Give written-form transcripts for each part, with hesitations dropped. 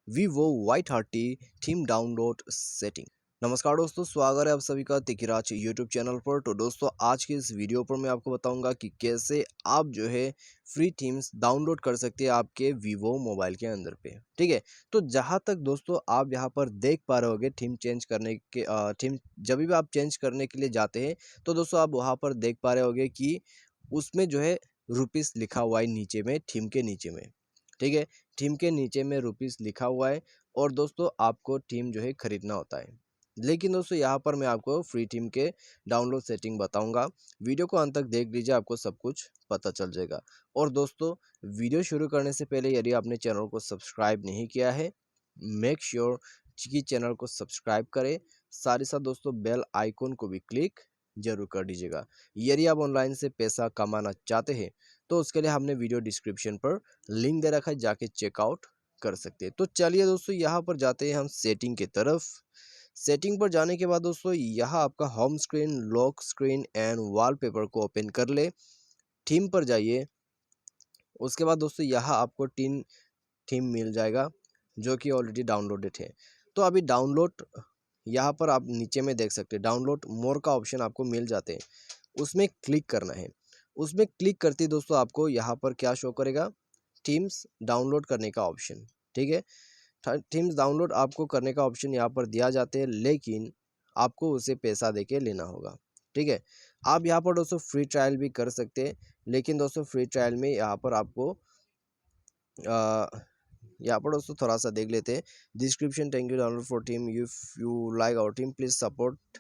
Vivo Y30 theme download setting. नमस्कार दोस्तों, स्वागत है आप सभी का तिकिराज यूट्यूब चैनल पर। तो दोस्तों, आज की इस वीडियो पर मैं आपको बताऊंगा कि कैसे आप जो है फ्री थीम्स डाउनलोड कर सकते हैं आपके Vivo मोबाइल के अंदर पे। ठीक है, तो जहां तक दोस्तों आप यहां पर देख पा रहे होगे थीम चेंज करने के थीम जब भी आप चेंज करने के लिए जाते हैं तो दोस्तों आप वहां पर देख पा रहे होगे कि उसमें जो है रुपीस लिखा हुआ है नीचे में, थीम के नीचे में। ठीक है, थीम के नीचे में रुपीस लिखा हुआ है और दोस्तों आपको थीम जो है खरीदना होता है। लेकिन दोस्तों यहाँ पर मैं आपको फ्री थीम के डाउनलोड सेटिंग बताऊंगा। वीडियो को अंत तक देख लीजिए, आपको सब कुछ पता चल जाएगा। और दोस्तों, वीडियो शुरू करने से पहले यदि आपने चैनल को सब्सक्राइब नहीं किया है, मेक श्योर कि चैनल को सब्सक्राइब करें। साथ ही साथ दोस्तों बेल आइकन को भी क्लिक जरूर कर दीजिएगा। यदि आप ऑनलाइन से पैसा कमाना चाहते हैं तो उसके लिए हमने वीडियो डिस्क्रिप्शन पर लिंक दे रखा है, जाके चेकआउट कर सकते हैं। तो चलिए दोस्तों, यहाँ पर जाते हैं हम सेटिंग की तरफ। सेटिंग पर जाने के बाद दोस्तों यहाँ आपका home screen, lock screen and wallpaper को ओपन कर ले। थीम पर जाइए। उसके बाद दोस्तों यहाँ आपको तीन थीम मिल जाएगा जो कि ऑलरेडी डाउनलोडेड है। तो अभी डाउनलोड यहाँ पर आप नीचे में देख सकते हैं, डाउनलोड मोर का ऑप्शन आपको मिल जाते हैं, उसमें क्लिक करना है। उसमें क्लिक करते ही दोस्तों आपको यहाँ पर क्या शो करेगा, थीम्स डाउनलोड करने का ऑप्शन। ठीक है, थीम्स डाउनलोड आपको करने का ऑप्शन यहाँ पर दिया जाते हैं, लेकिन आपको उसे पैसा देके लेना होगा। ठीक है, आप यहाँ पर दोस्तों फ्री ट्रायल भी कर सकते हैं, लेकिन दोस्तों फ्री ट्रायल में यहाँ पर आपको यहाँ पर दोस्तों थोड़ा सा देख लेते हैं। Description, thank you download for team, if you like our team please support.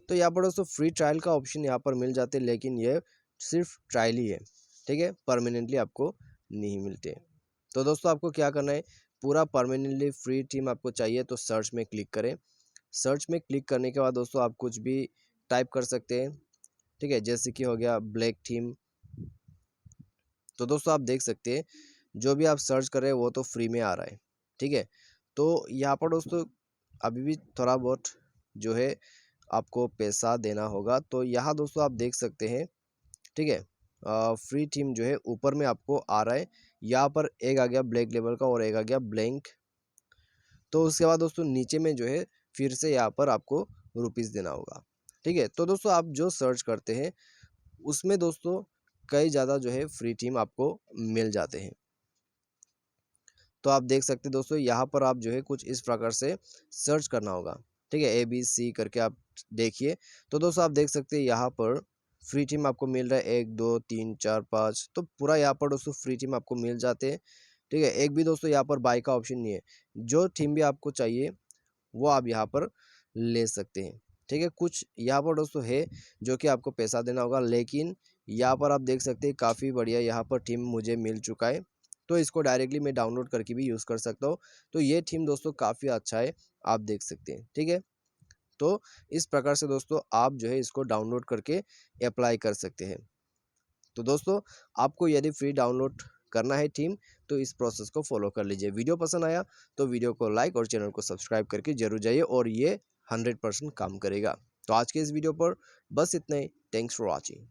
तो यहाँ पर दोस्तों फ्री ट्रायल का ऑप्शन यहाँ पर मिल जाते हैं, लेकिन ये सिर्फ ट्रायल ही है। ठीक है, परमानेंटली आपको नहीं मिलते। तो दोस्तों आपको क्या करना है, पूरा परमानेंटली फ्री थीम आपको चाहिए तो सर्च में क्लिक करें। सर्च में क्लिक करने के बाद दोस्तों आप कुछ भी टाइप कर सकते हैं। ठीक है, जैसे कि हो गया ब्लैक थीम। तो दोस्तों आप देख सकते हैं जो भी आप सर्च कर रहे हैं वो तो फ्री में आ रहा है। ठीक है, तो यहाँ पर दोस्तों अभी भी थोड़ा बहुत जो है आपको पैसा देना होगा। तो यहाँ दोस्तों आप देख सकते हैं। ठीक है, फ्री थीम जो है ऊपर में आपको आ रहा है। यहाँ पर एक आ गया ब्लैक लेवल का और एक आ गया ब्लैंक। तो उसके बाद दोस्तों नीचे में जो है फिर से यहाँ पर आपको रुपीस देना होगा। ठीक है, तो दोस्तों आप जो सर्च करते हैं उसमें दोस्तों कई ज़्यादा जो है फ्री थीम आपको मिल जाते हैं। तो आप देख सकते हैं दोस्तों, यहाँ पर आप जो है कुछ इस प्रकार से सर्च करना होगा। ठीक है, ABC करके आप देखिए। तो दोस्तों आप देख सकते हैं यहाँ पर फ्री थीम आपको मिल रहा है 1 2 3 4 5। तो पूरा यहाँ पर दोस्तों फ्री थीम आपको मिल जाते हैं। ठीक है, एक भी दोस्तों यहाँ पर बाय का ऑप्शन नहीं है। जो थीम भी आपको चाहिए वो आप यहाँ पर ले सकते हैं। ठीक है, कुछ यहाँ पर दोस्तों है जो कि आपको पैसा देना होगा, लेकिन यहाँ पर आप देख सकते हैं काफ़ी बढ़िया यहाँ पर थीम मुझे मिल चुका है। तो इसको डायरेक्टली मैं डाउनलोड करके भी यूज़ कर सकता हूँ। तो ये थीम दोस्तों काफ़ी अच्छा है, आप देख सकते हैं। ठीक है, तो इस प्रकार से दोस्तों आप जो है इसको डाउनलोड करके अप्लाई कर सकते हैं। तो दोस्तों आपको यदि फ्री डाउनलोड करना है थीम तो इस प्रोसेस को फॉलो कर लीजिए। वीडियो पसंद आया तो वीडियो को लाइक और चैनल को सब्सक्राइब करके जरूर जाइए, और ये 100% काम करेगा। तो आज के इस वीडियो पर बस इतना ही। Thanks for watching.